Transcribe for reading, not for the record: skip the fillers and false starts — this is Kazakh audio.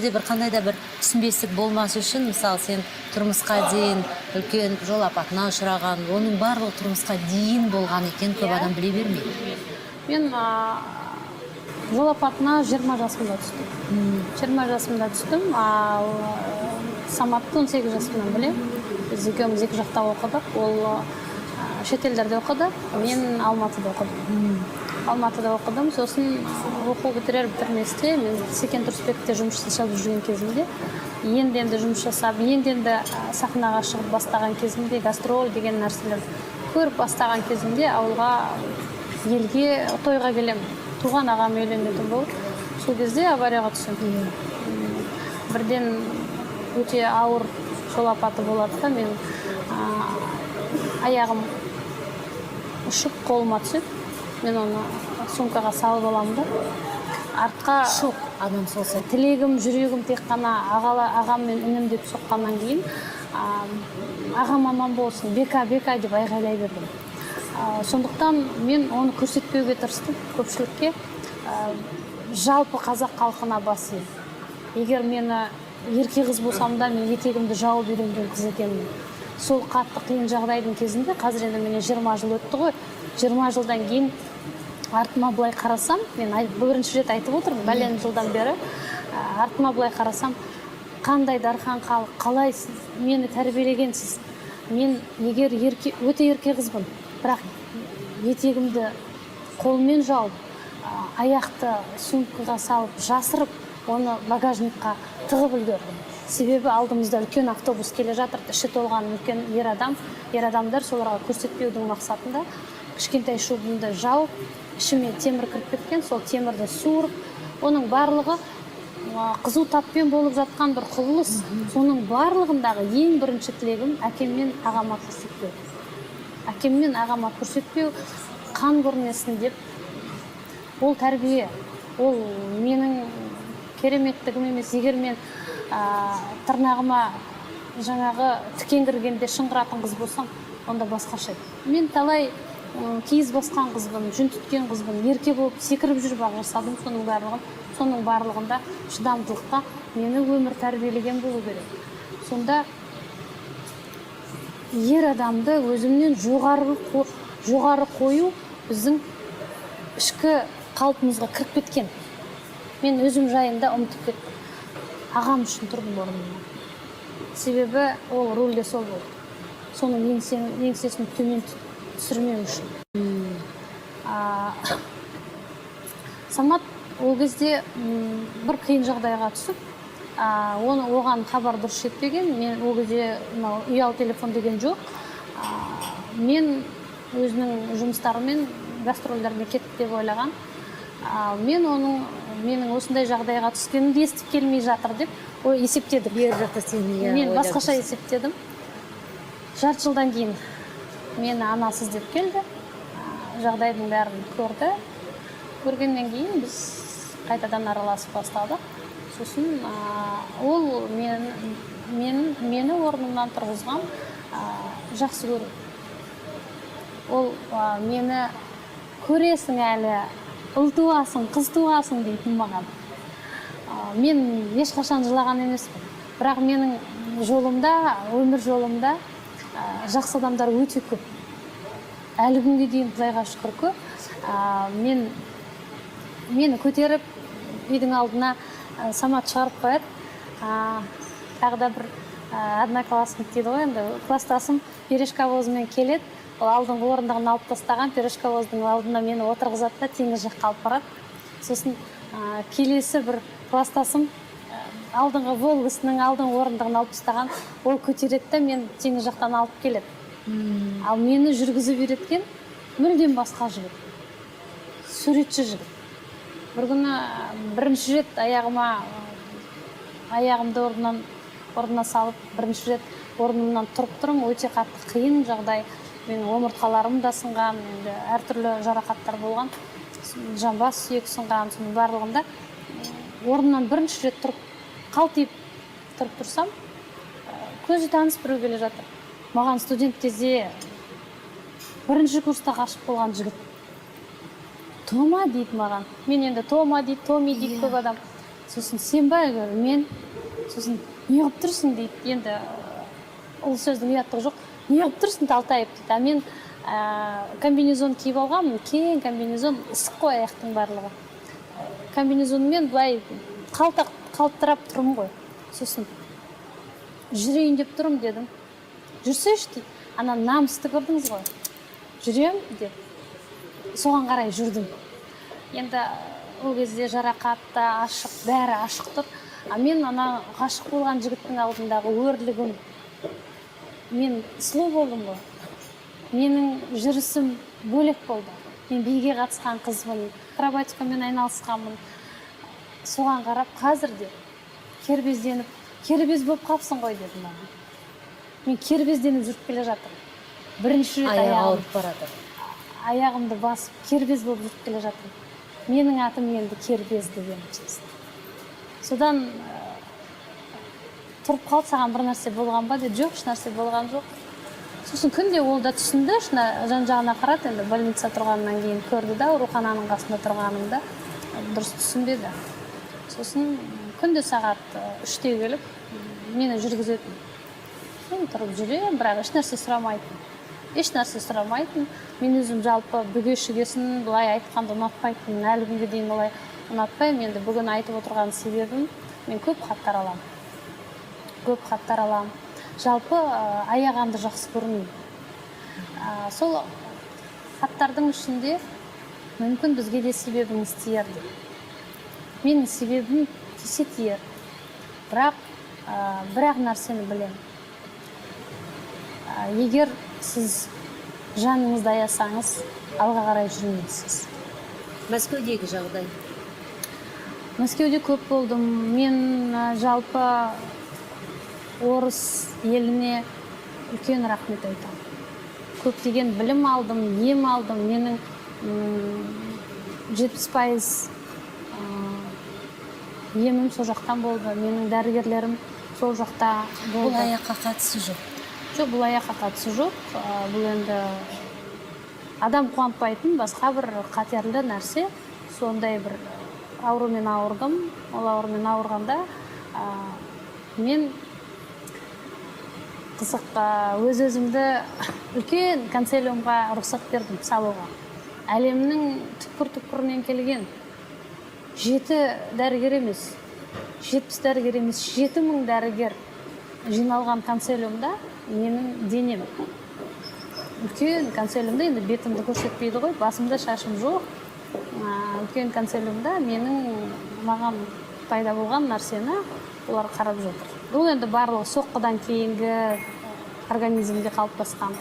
жерде бір қандай да бір түсінбестік болмас үшін, мысалы сен тұрмысқа дейін үлкен жол апатына ұшыраған, оның барлығы тұрмысқа дейін болған екен, көп адам біле бермейді. Мен жол апатына 20 жасымда түстім. 20 жасымда түстім, ал Саматты 18 жасымнан білем. Біз екеуміз екі жақта оқыдық. Ол шетелдерде оқыды, мен Алматыда оқыдым. Алматыда оқыдым, сосын оқу бітірместе мен Секен Тұрысбекте жұмыс жасап жүрген кезімде, енді жұмыс жасап, енді сахнаға шығып бастаған кезімде, гастроль деген нәрселер көріп бастаған кезімде ауылға, елге, тойға келем. Туған ағам үйленетін болып, сол кезде аварияға түсем. Бірден өте ауыр жол апаты болады да, мен аяғым ұшып қолыма түсіп, мен оны сумкаға салып аламын да. Артқа шок адам солса. Тілегім, жүрегім тек қана ағам мен інім деп соққаннан кейін, ағам аман болсын, бека деп айғайлай бердім. Сондықтан мен оны көрсетпеуге тырыстым көпшілікке. Жалпы қазақ халқына бас ием. Егер мені ерке қыз болсам да, мен етегімді жауып үйренген қыз екенмін. Сол қатты қиын жағдайдың кезінде, қазір енді міне 20 жыл өтті ғой. 20 жылдан кейін артыма былай қарасам, мен бірінші рет айтып отырмын, бәлен жылдан бері, артыма былай қарасам, қандай дархан халық, қалай сіз мені тәрбиелегенсіз. Мен егер өте ерке қызбын, бірақ етегімді қолмен жауып, аяқты сумкаға салып, жасырып, оны багажникқа тығып үлгердім. Себебі алдымызда үлкен автобус келе жатыр, іші толған үлкен ер адамдар, соларға көрсетпеудің мақсатында кішкентай шубымды жауып, ішіме темір кіріп кеткен, сол темірді суырып, оның барлығы қызу таппен болып жатқан бір құбылыс. Соның барлығындағы ең бірінші тілегім әкеммен ағама көрсетпеу. Әкеммен ағама көрсетпеу, қан көрмесін деп. Ол тәрбие, ол менің кереметтігім емес. Егер мен тырнағыма жаңағы тікен кіргенде шыңғыратын қыз болсам, онда басқаша. Мен талай киіз басқан қызбын, жүн түткен қызбын, ерке болып секіріп жүріп жасадым. Соның барлығында шыдамдылыққа мені өмір тәрбиелеген болу керек. Сонда ер адамды өзімнен жоғары қою біздің ішкі қалпымызға кіріп кеткен. Мен өзім жайында ұмытып кеттім. Ағам үшін тұрдым орнымнан. Себебі ол рөлде сол болды. Соның еңсесін төмен түсірмеу үшін. Самат ол кезде бір қиын жағдайға түсіп, оған хабар дұрыс жетпеген. Мен ол кезде ұялы телефон деген жоқ. Мен өзінің жұмыстарымен гастрольдеріне кетті деп ойлаған. Менің осындай жағдайға түскенімді естіп келмей жатыр деп есептедім. Мен басқаша есептедім. Жарты жылдан кейін мені анасыз деп келді. Жағдайдың бәрін көрді. Көргеннен кейін біз қайтадан араласып бастадық. Сосын ол мені орнымнан тұрғызған жақсы көрді. Ол мені көресің әлі, ұл туасың, қыз туасың дейтін маған. Мен ешқашан жылаған емеспін. Бірақ менің жолымда, өмір жолымда жақсы адамдар өте көп. Әлі күнге дейін Құдайға шүкір көп. Мені көтеріп, үйдің алдына Самат шығарып қояды. Тағы да бір одноклассник дейді ғой, енді кластасым пирожковозымен келеді. Ол алдыңғы орындығын алып тастаған, пирожковоздың алдына мені отырғызады да теңіз жаққа алып барады. Сосын келесі бір кластасым алдыңғы Волгасының алдыңғы орындығын алып тастаған, ол көтереді де мен теңіз жақтан алып келеді. Ал мені жүргізіп үйреткен мүлдем басқа жігіт. Суретші жігіт. Бір күні бірінші рет аяғымды орнына салып, бірінші рет орнымнан тұрып тұрым, өте қатты қиын жағдай. Менің омыртқаларым да сынған, әртүрлі жарақаттар болған, жамбас сүйек сынған, соның барлығында орнымнан бірінші рет тұрып, қалтиып тұрып тұрсам, көзі таныс біреу келе жатыр. Маған студент кезде бірінші курста ғашық болған жігіт. Тома дейді маған. Мен енді Тома дейді, Томи дейді көп адам. сосын сенбай көр мен, сосын неғып тұрсың дейді. Енді ол сөздің ұяттығы жоқ. Неғып тұрсың талтайып дейді. А мен комбинезон киіп алғанмын, кең комбинезон, ыстық қой аяқтың барлығы. Комбинезонмен былай қалтырап тұрмын ғой. Сосын жүрейін деп тұрмын дедім. Жүрсейші дейді. Ана намысты көрдіңіз ғой. Жүрем деп. Соған қарай жүрдім. Енді ол кезде жарақатта ашық, бәрі ашық тұр. А мен ана ғашық болған жігіттің алдындағы өрлігім. Мен сұлу болдым ғой. Менің жүрісім бөлек болды. Мен биге қатысқан қызбын, акробатикамен айналысқанмын. Соған қарап қазірде кербезденіп, кербез болып қалыпсың ғой деді маған. Мен кербезденіп жүріп келе жатырмын. Бірінші рет аяғы ауырып барады. Аяғымды басып, кербез болып жүріп келе жатырмын. Менің атым енді кербез деген. Содан тұрып қалды, саған бір нәрсе болған ба деді. Жоқ, еш нәрсе болған жоқ. Сосын күнде ол да түсінді, жан-жағына қарады, енді больница тұрғаннан кейін көрді да, аурухананың қасында тұрғанымда дұрыс түсінбеді. Сосын күнде сағат 3-те келіп, мені жүргізетін. Мен тұрып жүрем, бірақ еш нәрсе сұрамайтын. Мен өзім жалпы бүге-шүгесін былай айтқанды ұнатпайтын, әлі күнге дейін олай ұнатпаймын. Енді бүгін айтып отырған себебім, мен көп хаттар аламын. Жалпы аяғанды жақсы көрмеймін. Сол хаттардың ішінде мүмкін бізге де себебіңіз тиер деп. Менің себебім тисе тиер. Бірақ нәрсені білемін. Егер сіз жаныңызды аясаңыз, алға қарай жүрмейсіз. Мәскеудегі жағдай? Мәскеуде көп болдым. Мен жалпы орыс еліне үлкен рахмет айтамын. Көптеген білім алдым, ем алдым. Менің 70% емім сол жақтан болды. Менің дәрігерлерім сол жақта болды. Бұл аяққа қатысы жоқ? Жоқ, бұл аяққа қатысы жоқ. Бұл енді адам қуантпайтын басқа бір қатерлі нәрсе. Сондай бір аурумен ауырдым. Ол аурумен ауырғанда мен қызық өз-өзімді үлкен консилиумға рұқсат бердім салуға. Әлемнің түкпір-түкпірінен келген 7 дәрігер емес, 70 дәрігер емес, 7000 дәрігер жиналған консилиумда менің денем. Үлкен консилиумда, енді бетімді көрсетпейді ғой, басымда шашым жоқ. Үлкен консилиумда маған пайда болған нәрсені олар қарап жатыр. Бұл енді барлығы соққыдан кейінгі организмде қалыптасқан.